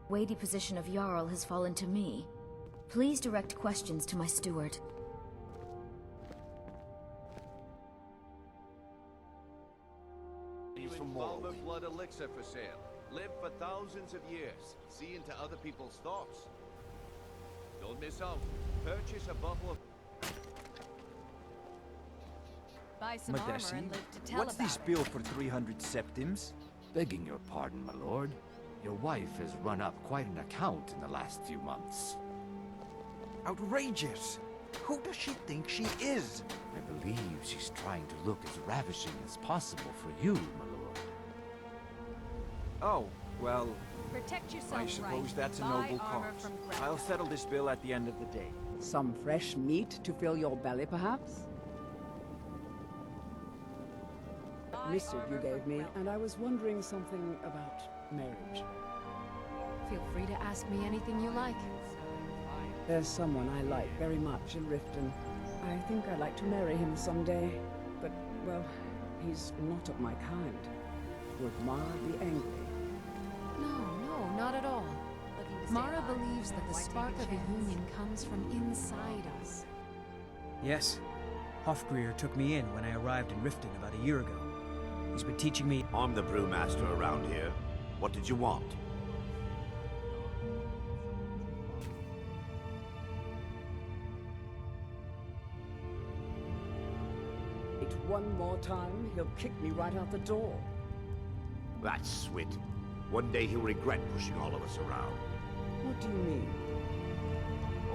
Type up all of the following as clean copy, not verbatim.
Weighty position of Jarl has fallen to me. Please direct questions to my steward. Valor blood elixir for sale. Live for thousands of years. See into other people's thoughts. Don't miss out. Purchase a bottle of... Buy some armor and live to tell What's about this it. bill for 300 septims? Begging your pardon, my lord. Your wife has run up quite an account in the last few months. Outrageous! Who does she think she is? I believe she's trying to look as ravishing as possible for you, my lord. Oh, well, Protect yourself I suppose right. that's a Buy noble armor cause. from I'll settle this bill at the end of the day. Some fresh meat to fill your belly, perhaps? Missive you gave me, and I was wondering something about marriage. Feel free to ask me anything you like. There's someone I like very much in Riften. I think I'd like to marry him someday. But, well, he's not of my kind. Would Mara be angry? No, not at all. Mara believes that the spark of a union comes from inside us. Yes. Hofgrir took me in when I arrived in Riften about a year ago. He's been teaching me... I'm the brewmaster around here. What did you want? One more time, he'll kick me right out the door. That's Swit. One day he'll regret pushing all of us around. What do you mean?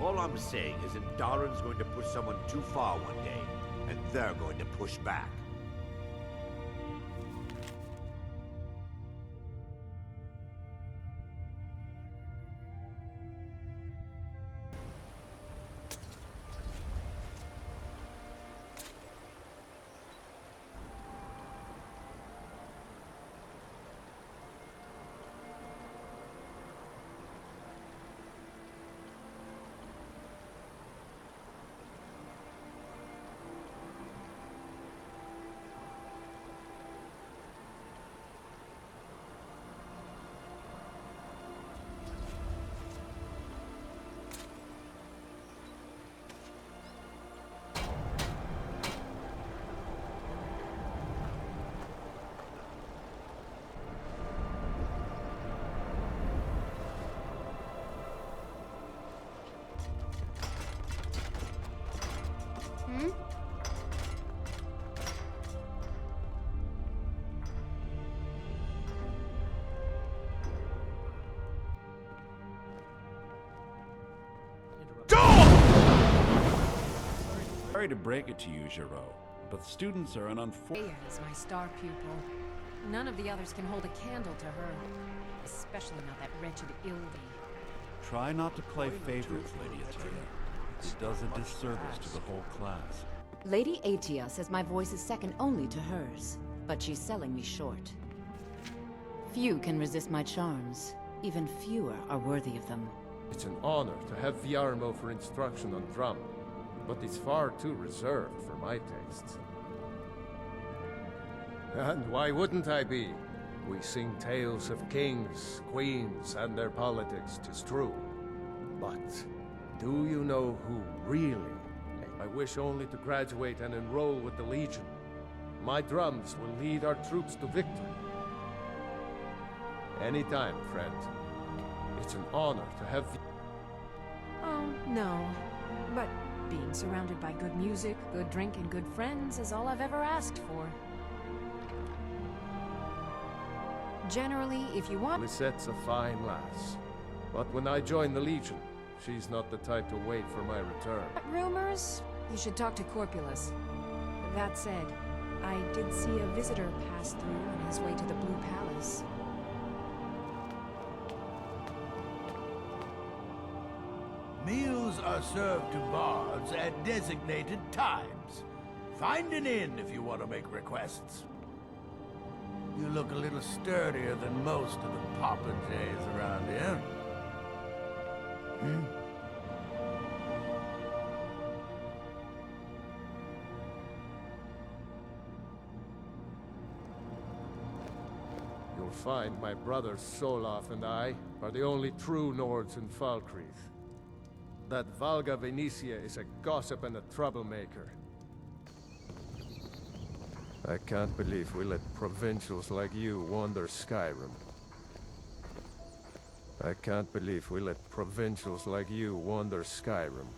All I'm saying is that Darren's going to push someone too far one day, and they're going to push back. Sorry to break it to you, Giraud, but students are an unfortunate... Aya is my star pupil. None of the others can hold a candle to her. Especially not that wretched Ildi. Try not to play favorites, Lady Atia. It does a disservice to the whole class. Lady Atia says my voice is second only to hers, but she's selling me short. Few can resist my charms. Even fewer are worthy of them. It's an honor to have Viarmo for instruction on drum, but it's far too reserved for my tastes. And why wouldn't I be? We sing tales of kings, queens, and their politics, 'tis true. But do you know who really? I wish only to graduate and enroll with the Legion. My drums will lead our troops to victory. Anytime, friend. It's an honor to have... Oh, no. But being surrounded by good music, good drink, and good friends is all I've ever asked for. Generally, if you want... Lisette's a fine lass. But when I join the Legion, she's not the type to wait for my return. Rumors? You should talk to Corpulus. That said, I did see a visitor pass through on his way to the Blue Palace. Meals are served to bards at designated times. Find an inn if you want to make requests. You look a little sturdier than most of the popinjays around here. you'll find my brothers Solaf and I are the only true Nords in Falkreath. That Valga Venetia is a gossip and a troublemaker. I can't believe we let provincials like you wander Skyrim. I can't believe we let provincials like you wander Skyrim.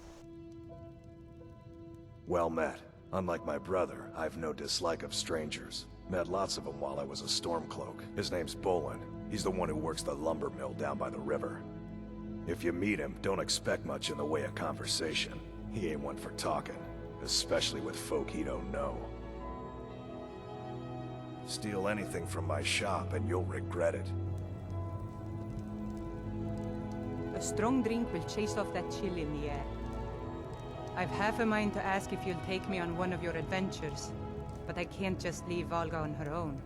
Well met. Unlike my brother, I've no dislike of strangers. Met lots of them while I was a Stormcloak. His name's Bolin. He's the one who works the lumber mill down by the river. If you meet him, don't expect much in the way of conversation. He ain't one for talking, especially with folk he don't know. Steal anything from my shop and you'll regret it. A strong drink will chase off that chill in the air. I've half a mind to ask if you'll take me on one of your adventures, but I can't just leave Valga on her own.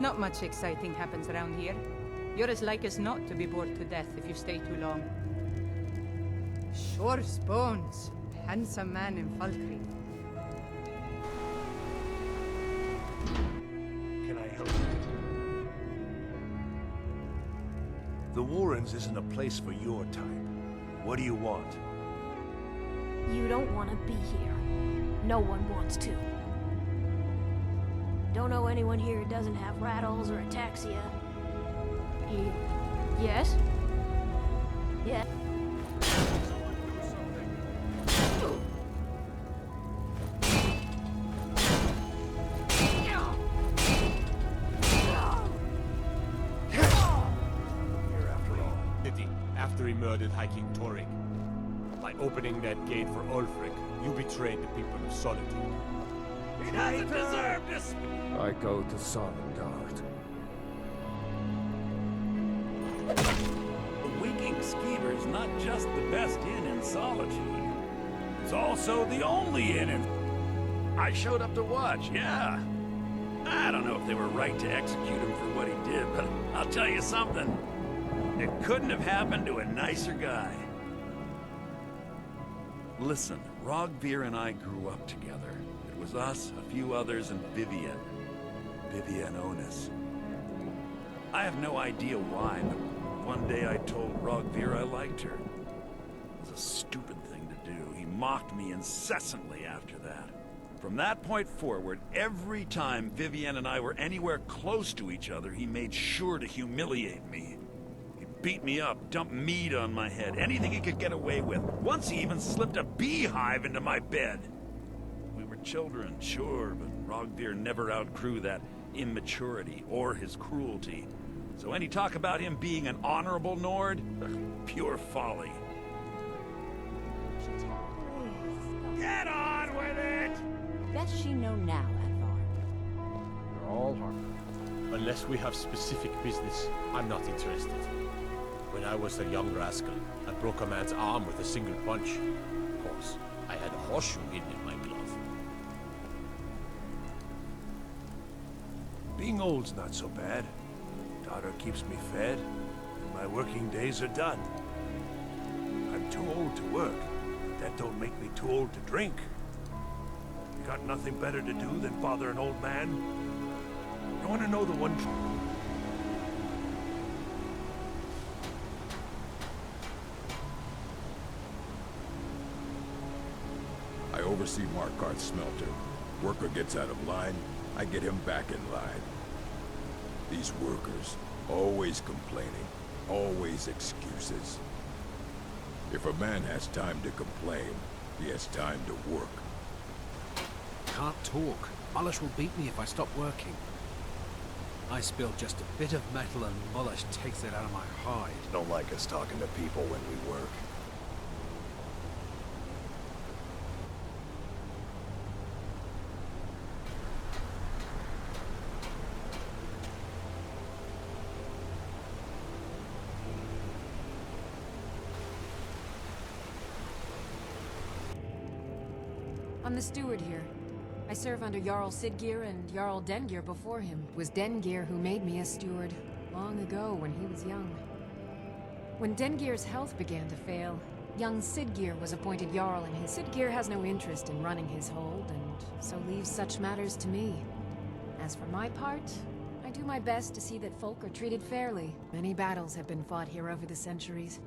Not much exciting happens around here. You're as like as not to be bored to death if you stay too long. Shore's bones. Handsome man in Falkreath. Can I help you? The Warrens isn't a place for your type. What do you want? You don't want to be here. No one wants to. Don't know anyone here who doesn't have rattles or ataxia. Yes? Yeah. After he murdered High King Torik. By opening that gate for Ulfric, you betrayed the people of Solitude. He doesn't deserve this! I go to Sovngarde. The Winking Skeever is not just the best inn in Solitude. It's also the only inn in... I showed up to watch, yeah. I don't know if they were right to execute him for what he did, but I'll tell you something. It couldn't have happened to a nicer guy. Listen, Rogvir and I grew up together. It was us, a few others, and Vivienne. Vivienne Onis. I have no idea why, but one day I told Rogvir I liked her. It was a stupid thing to do. He mocked me incessantly after that. From that point forward, every time Vivienne and I were anywhere close to each other, he made sure to humiliate me. Beat me up, dumped meat on my head, anything he could get away with. Once he even slipped a beehive into my bed. We were children, sure, but Rogvir never outgrew that immaturity or his cruelty. So any talk about him being an honorable Nord? Pure folly. Get on with it! Best she know now, Advar. You're all harm. Unless we have specific business, I'm not interested. When I was a young rascal, I broke a man's arm with a single punch. Of course, I had a horseshoe hidden in my glove. Being old's not so bad. Daughter keeps me fed, and my working days are done. I'm too old to work, but that don't make me too old to drink. You got nothing better to do than bother an old man? You want to know the one truth? I oversee Markarth's smelter. Worker gets out of line, I get him back in line. These workers, always complaining, always excuses. If a man has time to complain, he has time to work. Can't talk. Molish will beat me if I stop working. I spill just a bit of metal and Molish takes it out of my hide. Don't like us talking to people when we work. I'm the steward here. I serve under Jarl Siggeir and Jarl Dengir before him. It was Dengir who made me a steward, long ago when he was young. When Dengir's health began to fail, young Siggeir was appointed Jarl, and his Siggeir has no interest in running his hold, and so leaves such matters to me. As for my part, I I do my best to see that folk are treated fairly. Many battles have been fought here over the centuries.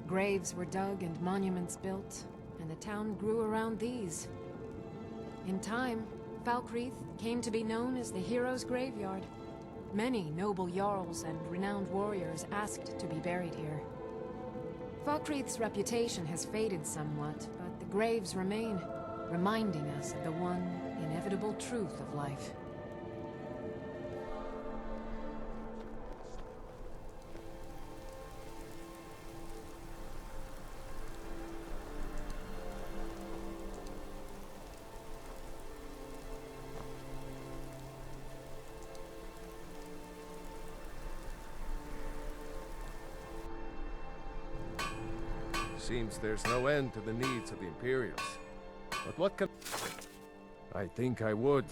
Graves were dug and monuments built, and the town grew around these. In time, Falkreath came to be known as the Heroes' Graveyard. Many noble jarls and renowned warriors asked to be buried here. Falkreath's reputation has faded somewhat, but the graves remain, reminding us of the one inevitable truth of life. Seems there's no end to the needs of the Imperials. But what can... I think I would,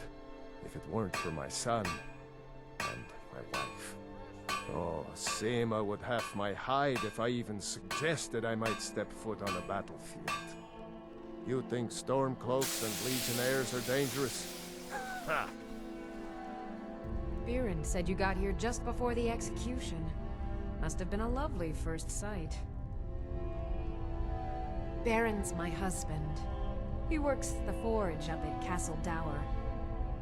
if it weren't for my son and my wife. Oh, Seema would have my hide if I even suggested I might step foot on a battlefield. You think Stormcloaks and Legionnaires are dangerous? Ha! Viren said you got here just before the execution. Must have been a lovely first sight. Baron's my husband. He works the forge up at Castle Dower.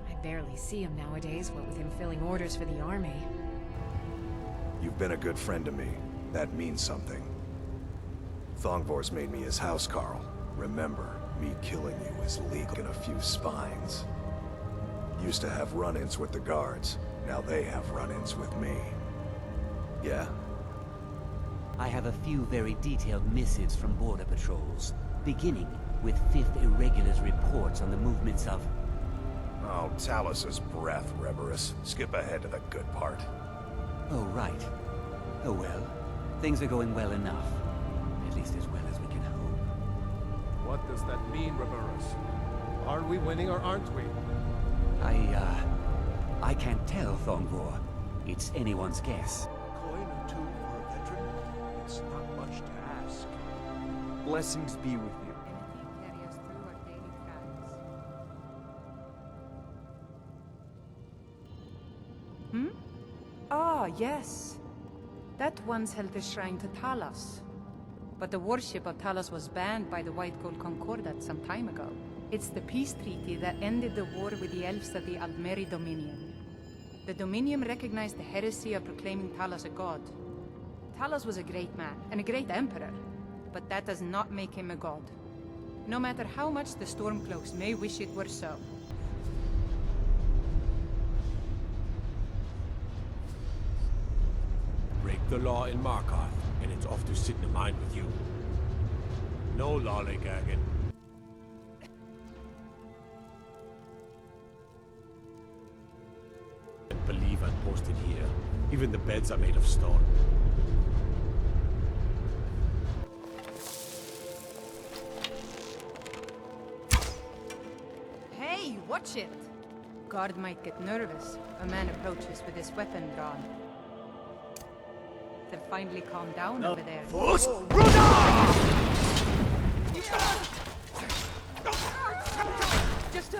I barely see him nowadays, what with him filling orders for the army. You've been a good friend to me. That means something. Thongvor's made me his housecarl. Remember, me killing you is legal in a few spines. Used to have run-ins with the guards. Now they have run-ins with me. Yeah? I have a few very detailed missives from border patrols, beginning with 5th Irregulars' reports on the movements of... Oh, Talos's breath, Reverus. Skip ahead to the good part. Oh, right. Oh well. Things are going well enough. At least as well as we can hope. What does that mean, Reverus? Are we winning or aren't we? I can't tell, Thongvor. It's anyone's guess. Coin or two for a veteran? It's not much to ask. Blessings be with you. Ah, yes. That once held the shrine to Talos. But the worship of Talos was banned by the White Gold Concordat some time ago. It's the peace treaty that ended the war with the elves of the Aldmeri Dominion. The Dominion recognized the heresy of proclaiming Talos a god. Talos was a great man, and a great emperor, but that does not make him a god. No matter how much the Stormcloaks may wish it were so. Break the law in Markarth, and it's off to sit in a mine with you. No lollygagging. Believe I'm posted here. Even the beds are made of stone. Hey, watch it! Guard might get nervous. A man approaches with his weapon drawn. They've finally calmed down over there. Just